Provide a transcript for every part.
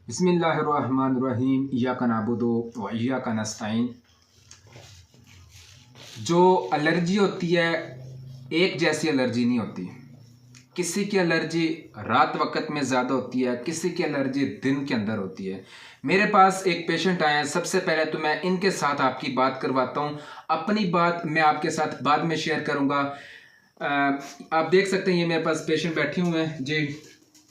बिस्मिल्लाहिर्रहमानिर्रहीम इय्याका नअबुदु व इय्याका नस्तईन। जो एलर्जी होती है एक जैसी एलर्जी नहीं होती। किसी की एलर्जी रात वक़्त में ज़्यादा होती है, किसी की एलर्जी दिन के अंदर होती है। मेरे पास एक पेशेंट आए हैं। सबसे पहले तो मैं इनके साथ आपकी बात करवाता हूँ। अपनी बात मैं आपके साथ बाद में शेयर करूँगा। आप देख सकते हैं ये मेरे पास पेशेंट बैठे हुए हैं जी।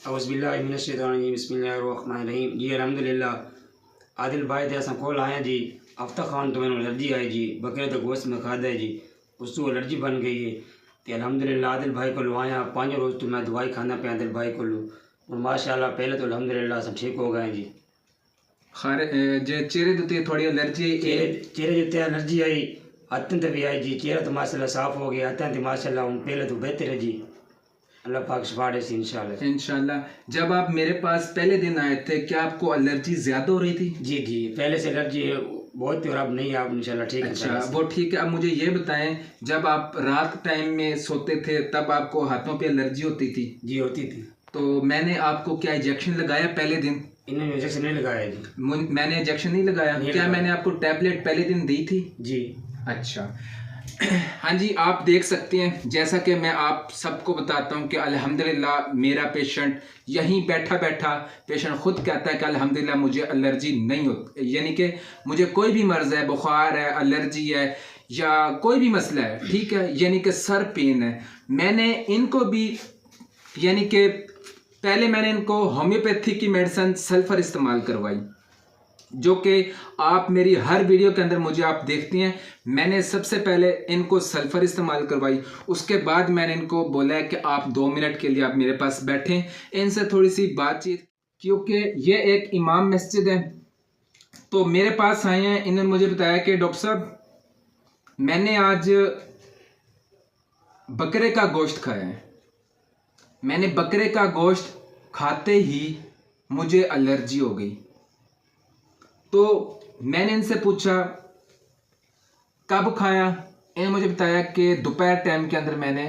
औज़ुबिल्लाहि मिनश्शैतानिर्रजीम बिस्मिल्लाहिर्रहमानिर्रहीम। जी अल्हम्दुलिल्लाह आदिल भाई दे असां कोल आए जी। हफ्ता खान तो मैंने एलर्जी आई जी, बकरे तो गोश्त में खादा है जी, उसको एलर्जी बन गई है। तो अल्हम्दुलिल्लाह आदिल भाई को आया 5 रोज़ तो मैं दवाई खाना पे आदिल भाई को और माशाल्लाह पहले तो अल्हम्दुलिल्लाह सब ठीक हो गए जी। खैर जे चेहरे ते थोड़ी एलर्जी चेहरे जितने एलर्जी आई, हथन ते भी आई जी। चेहरा तो माशाल्लाह साफ़ हो गया, हथन तो माशाल्लाह पहले तो बेहतर है जी। अल्लाह पाक शिफा दे इंशाल्लाह। इंशाल्लाह। जब आप मेरे पास पहले दिन आए थे क्या आपको एलर्जी ज्यादा हो रही थी? जी जी, पहले से एलर्जी बहुत थी और अब नहीं, आप इंशाल्लाह ठीक है। अच्छा, वो ठीक है। अब मुझे ये बताएं, जब आप रात टाइम में सोते थे तब आपको हाथों पे एलर्जी होती थी? जी होती थी। तो मैंने आपको क्या इंजेक्शन लगाया पहले दिन? इन्होंने इंजेक्शन नहीं लगाया जी। मैंने इंजेक्शन नहीं लगाया। क्या मैंने आपको टैबलेट पहले दिन दी थी? जी। अच्छा। हाँ जी, आप देख सकते हैं जैसा कि मैं आप सबको बताता हूँ कि अल्हम्दुलिल्लाह मेरा पेशेंट यहीं बैठा बैठा पेशेंट खुद कहता है कि अल्हम्दुलिल्लाह मुझे एलर्जी नहीं होती, यानी कि मुझे कोई भी मर्ज़ है, बुखार है, एलर्जी है या कोई भी मसला है, ठीक है, यानी कि सर पेन है, मैंने इनको भी यानी कि पहले मैंने इनको होम्योपैथी की मेडिसिन सल्फर इस्तेमाल करवाई, जो कि आप मेरी हर वीडियो के अंदर मुझे आप देखती हैं। मैंने सबसे पहले इनको सल्फर इस्तेमाल करवाई, उसके बाद मैंने इनको बोला है कि आप 2 मिनट के लिए आप मेरे पास बैठें, इनसे थोड़ी सी बातचीत, क्योंकि ये एक इमाम मस्जिद है। तो मेरे पास आए हैं, इन्होंने मुझे बताया कि डॉक्टर साहब मैंने आज बकरे का गोश्त खाया है, मैंने बकरे का गोश्त खाते ही मुझे एलर्जी हो गई। तो मैंने इनसे पूछा कब खाया? इन्होंने मुझे बताया कि दोपहर टाइम के अंदर मैंने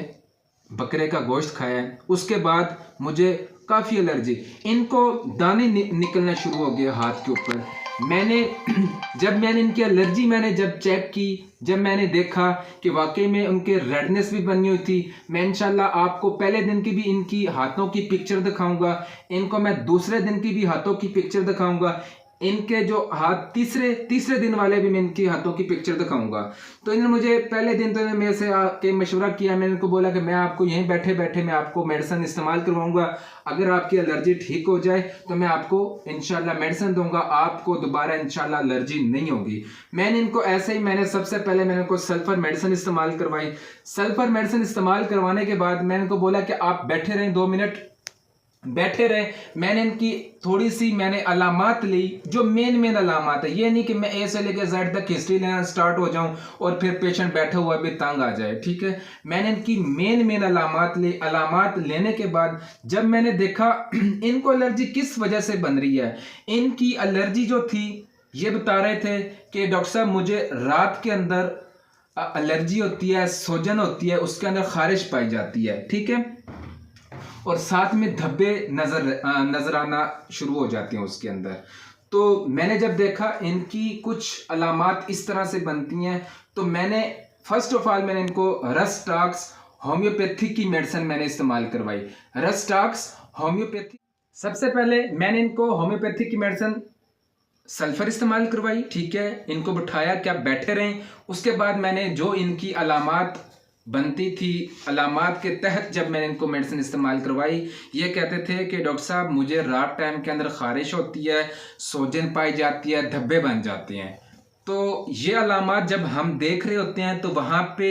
बकरे का गोश्त खाया है, उसके बाद मुझे काफ़ी एलर्जी, इनको दाने निकलना शुरू हो गए हाथ के ऊपर। जब मैंने इनकी एलर्जी मैंने जब चेक की, जब मैंने देखा कि वाकई में उनके रेडनेस भी बनी हुई थी, मैं इंशाल्लाह आपको पहले दिन की भी इनकी हाथों की पिक्चर दिखाऊंगा, इनको मैं दूसरे दिन की भी हाथों की पिक्चर दिखाऊंगा, इनके जो हाथ तीसरे दिन वाले भी मैं इनके हाथों की पिक्चर दिखाऊंगा। तो इन्होंने मुझे पहले दिन तो इन्होंने मेरे से आके मशवरा किया, मैंने इनको बोला कि मैं आपको यहीं बैठे बैठे मैं आपको मेडिसिन इस्तेमाल करवाऊंगा, अगर आपकी एलर्जी ठीक हो जाए तो मैं आपको इंशाल्लाह मेडिसिन दूंगा, आपको दोबारा इंशाल्लाह एलर्जी नहीं होगी। मैंने इनको ऐसे ही सबसे पहले मैंने इनको सल्फर मेडिसिन इस्तेमाल करवाई। सल्फर मेडिसिन इस्तेमाल करवाने के बाद मैंने इनको बोला कि आप बैठे रहें, 2 मिनट बैठे रहे। मैंने इनकी थोड़ी सी अलामात ली, जो मेन अलामात है, ये नहीं कि मैं ए से लेकर जेड तक हिस्ट्री लेना स्टार्ट हो जाऊं और फिर पेशेंट बैठा हुआ भी तंग आ जाए, ठीक है। मैंने इनकी मेन अलामात ली। अलामात लेने के बाद जब मैंने देखा इनको एलर्जी किस वजह से बन रही है, इनकी एलर्जी जो थी ये बता रहे थे कि डॉक्टर साहब मुझे रात के अंदर एलर्जी होती है, सूजन होती है, उसके अंदर खारिश पाई जाती है, ठीक है, और साथ में धब्बे नजर आना शुरू हो जाते हैं उसके अंदर। तो मैंने जब देखा इनकी कुछ अलामात इस तरह से बनती हैं, तो मैंने फर्स्ट ऑफ ऑल मैंने इनको रस्टॉक्स होम्योपैथी की मेडिसिन मैंने इस्तेमाल करवाई। रस्टॉक्स होम्योपैथी, सबसे पहले मैंने इनको होम्योपैथी की मेडिसिन सल्फर इस्तेमाल करवाई, ठीक है, इनको बिठाया कि आप बैठे रहें। उसके बाद मैंने जो इनकी अलामात बनती थी, अलामात के तहत जब मैंने इनको मेडिसिन इस्तेमाल करवाई, ये कहते थे कि डॉक्टर साहब मुझे रात टाइम के अंदर खारिश होती है, सूजन पाई जाती है, धब्बे बन जाते हैं। तो ये अलामात जब हम देख रहे होते हैं तो वहाँ पे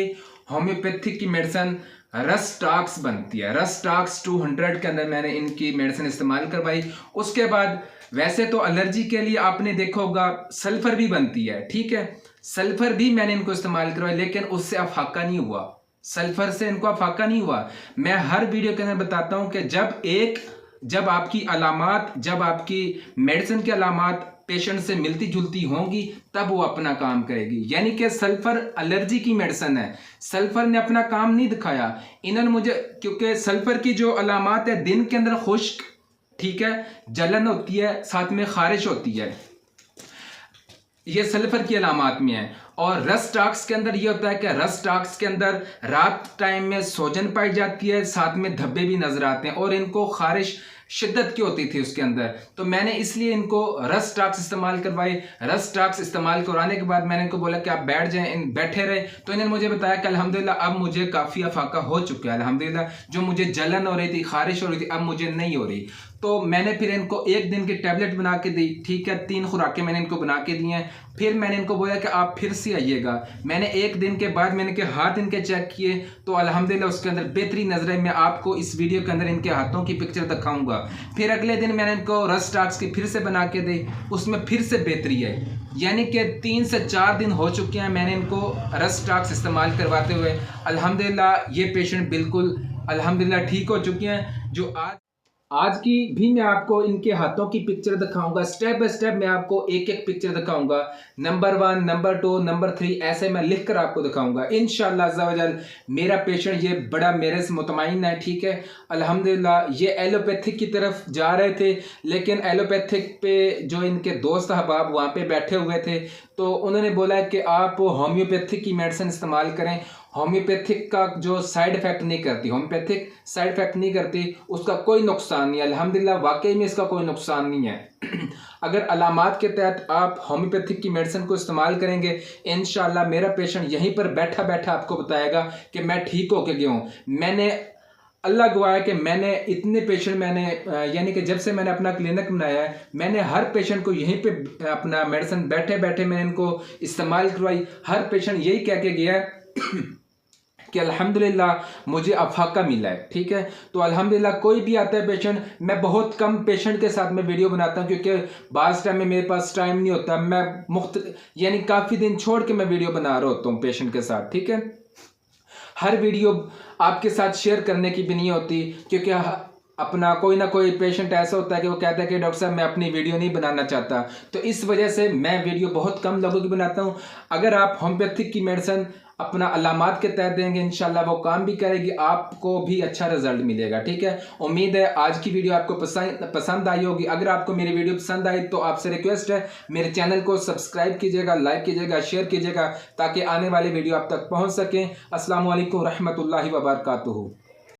होम्योपैथिक की मेडिसिन रस्टॉक्स बनती है। रस्टॉक्स 200 के अंदर मैंने इनकी मेडिसिन इस्तेमाल करवाई। उसके बाद वैसे तो एलर्जी के लिए आपने देखा होगा सल्फर भी बनती है, ठीक है, सल्फर भी मैंने इनको इस्तेमाल करवाया, लेकिन उससे अफाका नहीं हुआ, सल्फर से इनको अफाका नहीं हुआ। मैं हर वीडियो के अंदर बताता हूं कि जब आपकी अलामात, जब आपकी मेडिसिन की अलामात पेशेंट से मिलती जुलती होंगी तब वो अपना काम करेगी। यानी कि सल्फर एलर्जी की मेडिसिन है, सल्फर ने अपना काम नहीं दिखाया। इन्होंने मुझे, क्योंकि सल्फर की जो अलामात है दिन के अंदर खुश्क, ठीक है, जलन होती है, साथ में खारिश होती है, ये सल्फर की अलामात में है। और रस्ट टाक्स के अंदर ये होता है कि रस्ट टाक्स के अंदर रात टाइम में सोजन पाई जाती है, साथ में धब्बे भी नजर आते हैं और इनको खारिश शिद्दत की होती थी उसके अंदर। तो मैंने इसलिए इनको रस्ट टाक्स इस्तेमाल करवाए। रस्ट टाक्स इस्तेमाल करवाने के बाद मैंने इनको बोला कि आप बैठ जाएं, बैठे रहे। तो इन्होंने मुझे बताया कि अल्हम्दुलिल्लाह अब मुझे काफ़ी अफाका हो चुका है, अल्हम्दुलिल्लाह जो मुझे जलन हो रही थी, खारिश हो रही थी, अब मुझे नहीं हो रही। तो मैंने फिर इनको 1 दिन की टैबलेट बना के दी, ठीक है, 3 खुराकें मैंने इनको बना के दी हैं। फिर मैंने इनको बोला कि आप फिर से आइएगा। मैंने 1 दिन के बाद मैंने के हाथ इनके चेक किए तो अल्हम्दुलिल्लाह उसके अंदर बेहतरी नजर है। मैं आपको इस वीडियो के अंदर इनके हाथों की पिक्चर दिखाऊंगा। फिर अगले दिन मैंने इनको रस्ट टाक्स की फिर से बना के दी, उसमें फिर से बेहतरी है। यानी कि 3 से 4 दिन हो चुके हैं मैंने इनको रस्ट टाक्स इस्तेमाल करवाते हुए। अल्हम्दुलिल्लाह ये पेशेंट बिल्कुल अल्हम्दुलिल्लाह ठीक हो चुके हैं। जो आज की भी मैं आपको इनके हाथों की पिक्चर दिखाऊंगा, स्टेप बाय स्टेप मैं आपको एक एक पिक्चर दिखाऊंगा, नंबर 1, नंबर 2, नंबर 3 ऐसे मैं लिख कर आपको दिखाऊंगा इंशाअल्लाह अज़्ज़ा वजल। मेरा पेशेंट ये बड़ा मेरे से मुतमईन है, ठीक है। अल्हम्दुलिल्लाह ये एलोपैथिक की तरफ जा रहे थे, लेकिन एलोपैथिक पे जो इनके दोस्त अहबाब वहाँ पे बैठे हुए थे तो उन्होंने बोला कि आप होम्योपैथिक की मेडिसिन इस्तेमाल करें। होम्योपैथिक का जो साइड इफ़ेक्ट नहीं करती, होम्योपैथिक साइड इफ़ेक्ट नहीं करती, उसका कोई नुकसान नहीं है। अल्हम्दुलिल्लाह वाकई में इसका कोई नुकसान नहीं है। अगर अलामात के तहत आप होम्योपैथिक की मेडिसिन को इस्तेमाल करेंगे इंशाअल्लाह मेरा पेशेंट यहीं पर बैठा बैठा आपको बताएगा कि मैं ठीक होके गया हूँ। मैंने अल्लाह गवाह है कि मैंने इतने पेशेंट मैंने यानी कि जब से मैंने अपना क्लिनिक बनाया है मैंने हर पेशेंट को यहीं पे अपना मेडिसिन बैठे बैठे मैंने इनको इस्तेमाल करवाई। हर पेशेंट यही कह के गया है कि अल्हम्दुलिल्लाह मुझे अफाका मिला है, ठीक है। तो अल्हम्दुलिल्लाह कोई भी आता है पेशेंट, मैं बहुत कम पेशेंट के साथ में वीडियो बनाता हूं क्योंकि बाज़ टाइम में मेरे पास टाइम नहीं होता, मैं यानी काफ़ी दिन छोड़ के मैं वीडियो बना रहा होता हूँ पेशेंट के साथ, ठीक है। हर वीडियो आपके साथ शेयर करने की भी नहीं होती क्योंकि अपना कोई ना कोई पेशेंट ऐसा होता है कि वो कहता है कि डॉक्टर साहब मैं अपनी वीडियो नहीं बनाना चाहता, तो इस वजह से मैं वीडियो बहुत कम लोगों की बनाता हूँ। अगर आप होम्योपैथिक की मेडिसिन अपना अलामात के तहत देंगे इंशाल्लाह वो काम भी करेगी, आपको भी अच्छा रिजल्ट मिलेगा, ठीक है। उम्मीद है आज की वीडियो आपको पसंद आई होगी। अगर आपको मेरी वीडियो पसंद आई तो आपसे रिक्वेस्ट है मेरे चैनल को सब्सक्राइब कीजिएगा, लाइक कीजिएगा, शेयर कीजिएगा ताकि आने वाली वीडियो आप तक पहुँच सकें। अस्सलामु अलैकुम रहमतुल्लाहि व बरकातुहू।